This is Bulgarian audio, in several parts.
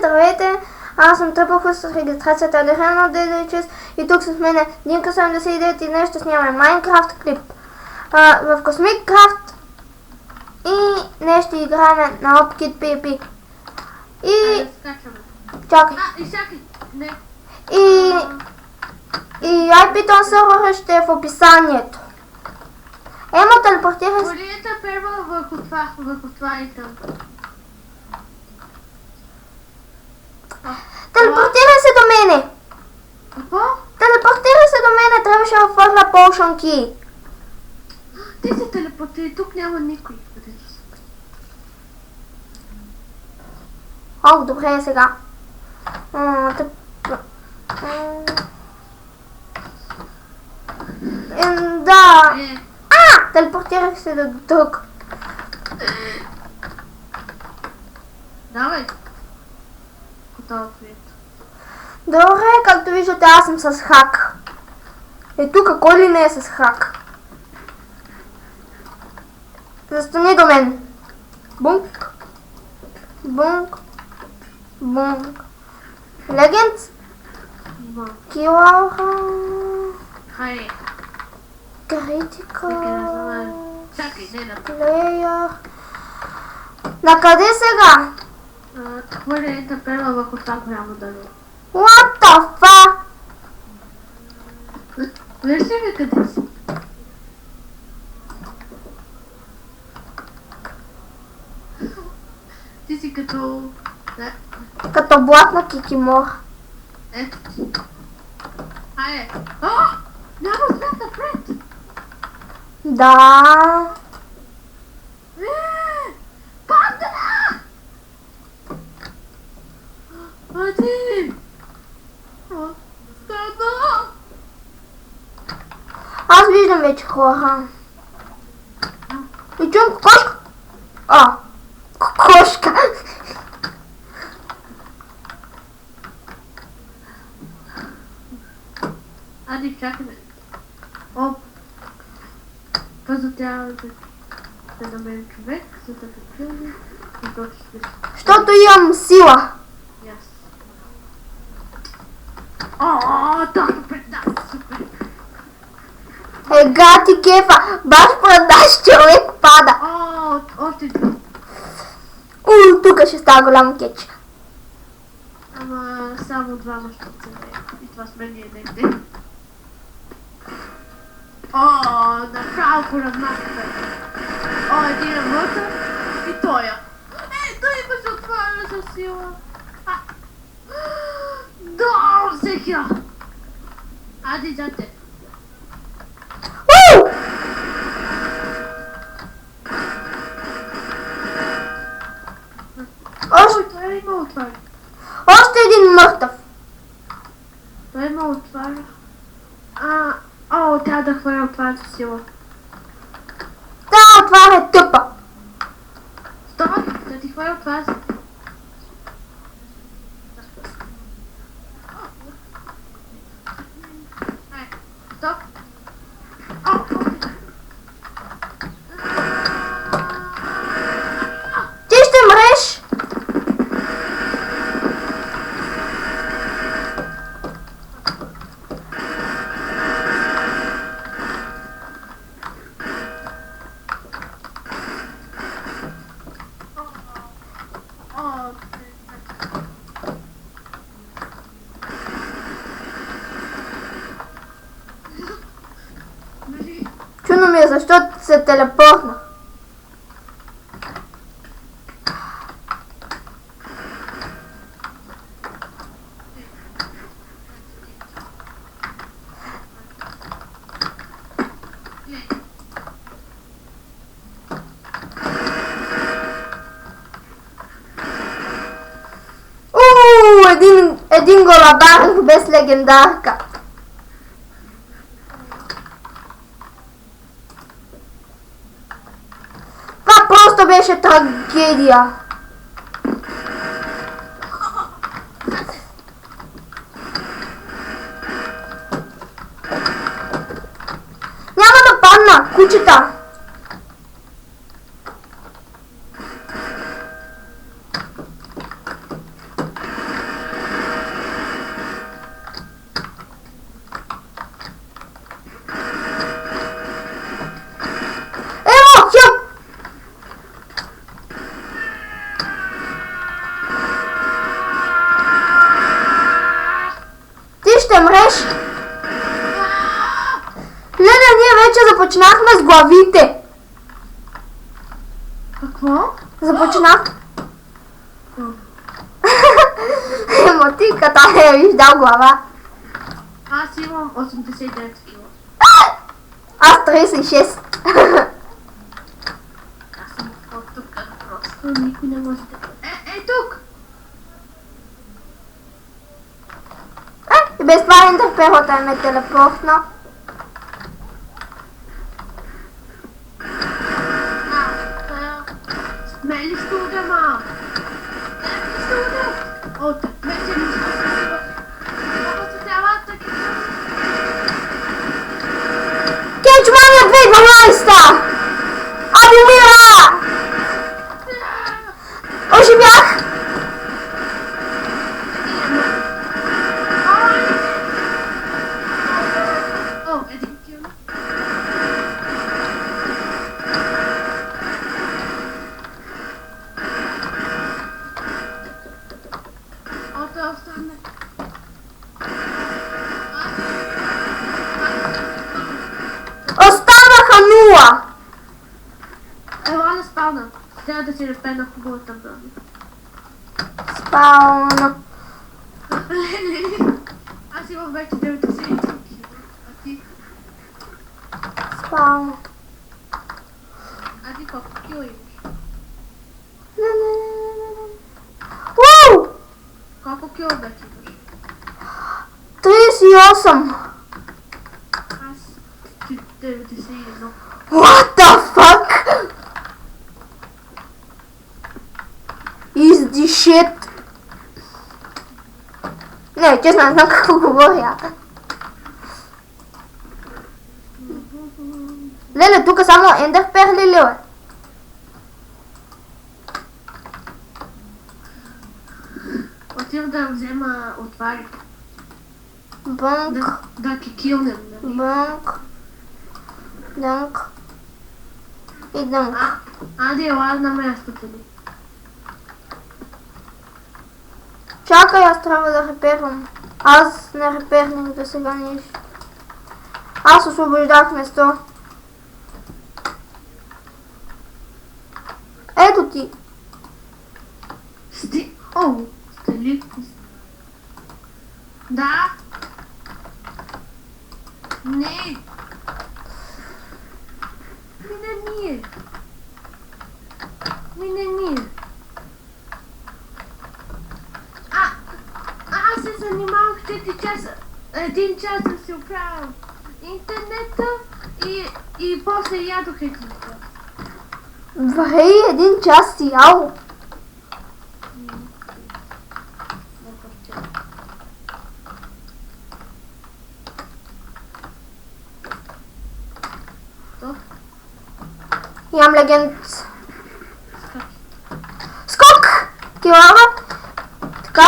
здравейте! Аз съм тръпаха с регистрацията Алехено Деличес и тук с мен е Динка 79 и днес ще снимаме Майнкрафт клип в Cosmic Craft и днес ще играем на OpKit PvP. И... чакай. И IPTON сервера ще е в описанието. Емо, телепортирай се. Колията първа върху това и там. Телепортирай се до мене. Какво? Телепортирай се до мене, трябваше да хвърля Potion Key. Ти се телепортири, тук няма никой. О, добре е сега. Да. Телепортирах се до тук. Давай. Готово прието. Добре, както виждате, аз съм с хак. И тук кой ли не е с хак? Застани до мен. Бунк. Бунк. Бунк. Легендс. Килауха. Хайде. Критика. Чакай, не да. Плеер. Накъде сега? Колията първа върху това голямо дърво. What the fuck? Виж ли ми къде си? Ти си като... Като блатна кикимор. Ето ти. Хайде. О! Няма свят напред! Да. Пандана! Ади! Стана! Аз виждам вече хора. И чум кошка. Кошка. Ади, чакай ме. Оп. Първо трябва да намерим човек, за да го чуем и то ще се... Защото имам сила. Yes. О, точно пред нас, супер. Ега ти кефа, баш пред наш човек пада. О, още един. Тук ще става голям кетч. Ама само двама ще оцелеят. И това сме ние дете. О, направо по равнаката. О, един е мъртъв и тоя. Той имаше отваря за сила. Да, взеха. Ади, дете. Той има отваря. Още един мъртъв. Той има отваря. Трябва да хвърля отваря за сила. Да, това е тъпа. Стоп, да ти хвърля отваря за... Стоп. Ти ще мреш. Чудно ми е, защото се телепортна. Един голабар без легендарка. Това просто беше трагедия. Няма да падна, кучета. ще мреш. Леле, ние вече започнахме с главите. Какво? Започнах. Мотиката е виждал глава. Аз имам 89 кила. Аз 36. Аз съм от тук, просто никой не може да... тук! И без това интерферата ме телепортна. Смели студа, ма! Смели студа! О, вече не ще се много се трябва таки. Кетчмания 2012! Адмира! Оживях! О, един кил. О, той остане. Останаха 0! Ела на спална. Трябва да си репена хубавата брана. Спауна. Аз имам вече 90 кила. А ти? Спауна. А ти колко кила имаш? Уу! Колко кила вече имаш? 38. Аз 91. What the fuck? Is this shit? Не, честно, не знам какво говоря. Леле, тук само ендър перли ли е? Отивам да взема отвари. Бънк, Да ги килнем, нали? бънк, дънк и дънк. Ади, ела на мястото ни. Чакай, аз трябва да репервам. Аз не репернах до сега нищо. Аз освобождах место. Ето ти. О, стали. Да. Не. Мине. Аз се занимавах 4 часа. 1 час да си оправям интернета и после ядох 1 час. Врей, 1 час си ял. Ям легенд. Скок! Килава. Така.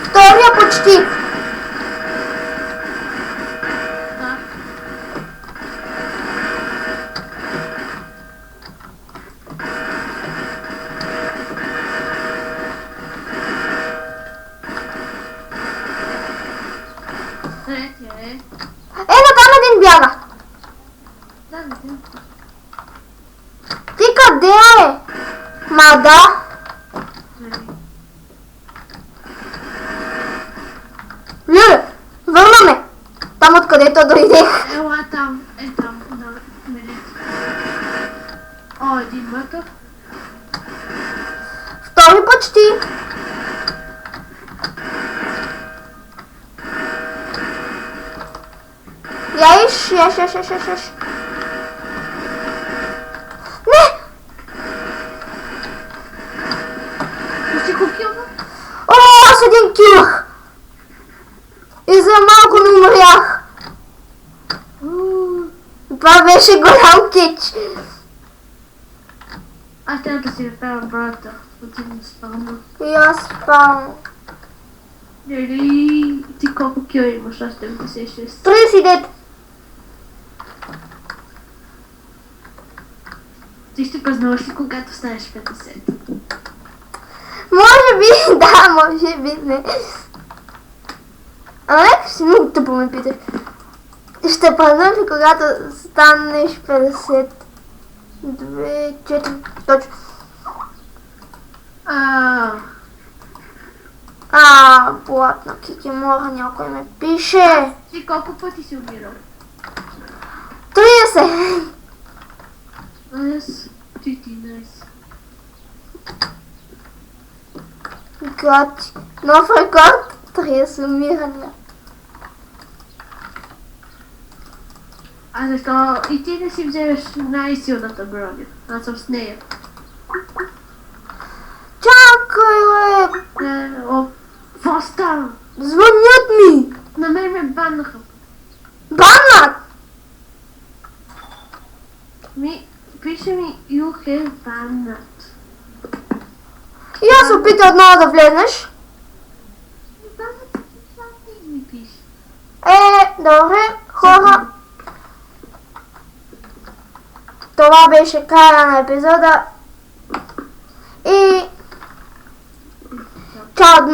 Втория почти. Натам един бяга. Ти къде е? Мада. Леле, върна ме. Там откъдето дойдех. Ела там, там, да, О, един мъртъв. Втори почти. Яиш. Не! Си купила? О, аз един килах. И за малко не умрях. Това беше голям кич. Аз трябва да си репера брата. Отивам да спална. И аз спам. Дали ти колко кила имаш? Аз 96. 39. Ти ще празнуваш ли когато станеш 50? Може би, да, може би не. Ама нека си много тъпо ме питаш. Ще празнуваш ли когато станеш 50? 2, 4, точно. Платна кикимора, някой ме пише. Ти колко пъти си умирал? 30. Аз 14. Гати. Нов рекорд. 30 умирания. А защо и ти да си вземеш най-силната броня? Аз съм с нея. Чакай, бе. Какво става? Звънят ми. На мен ме баннаха. Баннат. Пише ми you have banned. И аз опитах отново да влезнеш. Това ти ми пише. Добре, хора. Това беше края на епизода. И чао от мен.